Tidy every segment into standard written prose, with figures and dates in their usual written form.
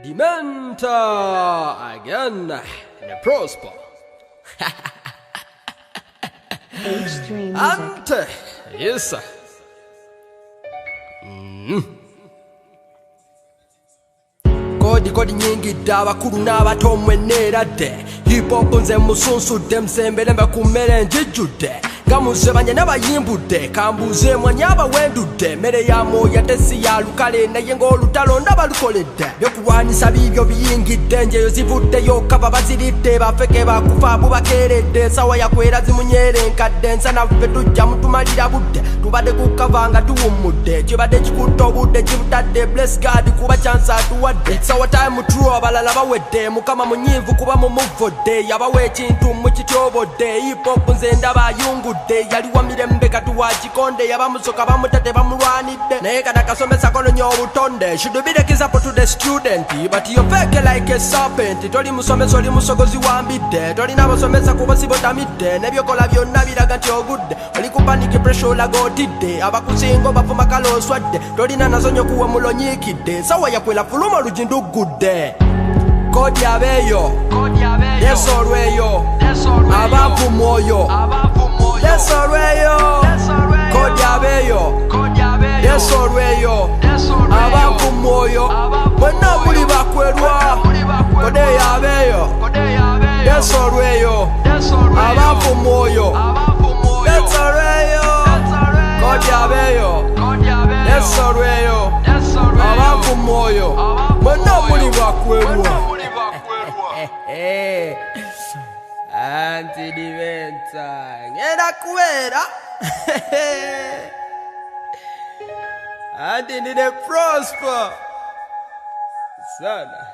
Dementa again and prosper. H3 Ante, yes sir. Kodi nyingi dda bakulu n'abato mweneeradde hip hop nze musunsudde msembere mbakumere njijjudde nga musebanye n'abayimbudde kambuuze mwanya abawendudde mmere ya mooya tesi ya lukale naye ng'olutalo ndaba lukoledde byokulwanyisa biibyo biyingidde njeyo zivuddeyo kaba baziridde bafeke bakufa bubakeeredde sawa yakwera zimunyere nkadde nsana ffe tujja mutumalira budde tubadde kukava nga tuwummudde kibadde kikutte obudde kibutadde bless God kuba chance atuwadde sawa time true abalala bawedde mukama munyiivu kuba mumuvodde yabawa ekintu mukityobodde hip hop nze ndaba ayungudde yali wa mirembe katuwa kikonde yabamusoka bamutate bamulwanidde naye kata kasomesa kolonya obutonde should be the example to the student but you fake like a serpent toli musomesa oli musogozi wambidde tolina basomesa kuba sibotamidde nebyokola byonna biraga nti ogudde oli kupaniki pressure olaga otidde abakusinga bafuma kale oswadde tolina nasonyo kuwa mulonyiikidde sawa yakwela fuluma olugindugudde kodi abeeyo desolweyo abavu mwoyo desolweyo kodi abeeyo desolweyo abavu mwoyo mwenna muli bakwerwa kodi abeeyo desolweyo abavu mwoyo desolweyo kodi abeeyo desolweyo abavu mwoyo mwenna muli bakwerwa Anti Dementa ngenda kubeera anti ndine prosper sana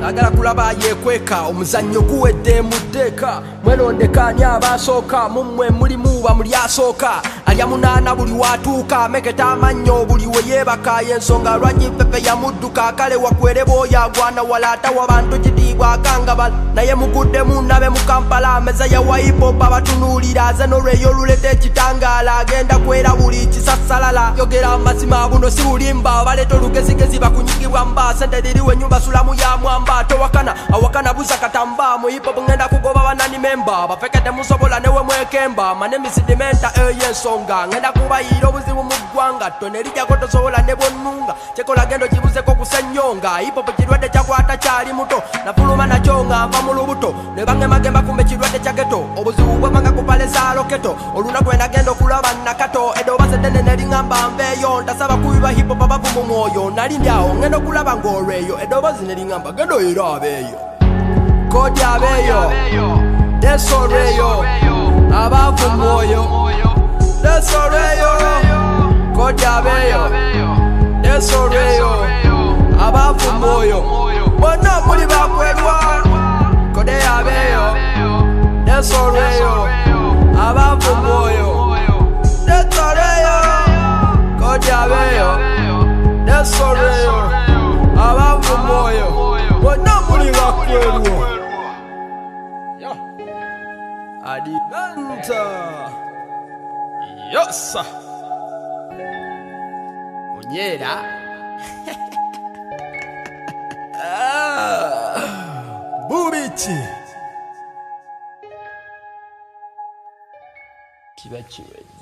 sagala kulaba yekweka omuzannyo guwedde muddeeka mwelondekani abasooka mumwe mulimu bamuli asooka alya munaana buli watuuka meketa amannyo buli we yeebaka y'ensonga lwaki pepe yamudduka kale wakwere bwoyo agwana wala atawa bantu kitiibwa akangabala naye muguddemu nabe mu Kampala meza yawa hip hop abatunuulira ze n'olweyo oluleta ekitangaala agenda kwera buli kisasalala yogera amazima buno si bulimba baleeta olugezigezi bakunyigibwa mba sente liriwo ennyumba sulamu ya mwamba towakana awakana buza katamba mu hip hop ngenda kugoba banani memba bafekete musobola newe mwekemba manemisi Dementa ey'ensonga ngenda kubayira obuzibu mu ggwanga ttone lijjako tosobola ne bwonnunga kyekola gendo kibuzeko kusennyonga hip hop kirwadde kyakwata kyali muto nafuluma nakyo nga nva mu lubuto ne bangemagemba kumbe kirwadde kya geto obuzibu bwamanga kupaleza loketo olunaku enagenda okulaba nakato eddobaazi eddene ne liŋŋamba nveeyo ntasaba kubiba hip hop abavu mu mwoyo nali ndi awo ngenda okulaba ng'olweyo eddobaazi ne liŋŋamba genda oyira abeeyo kodi abeeyo desolweyo abavu mwoyo desolweyo kodi abeeyo desolweyo abavu mwoyo bonna muli bakwerwa kodi abeeyo desolweyo abavu mwoyo desolweyo kodi abeeyo desolweyo abavu mwoyo bonna muli bakwerwa Dementa yosa Onyera Bubichi kiba kiwedde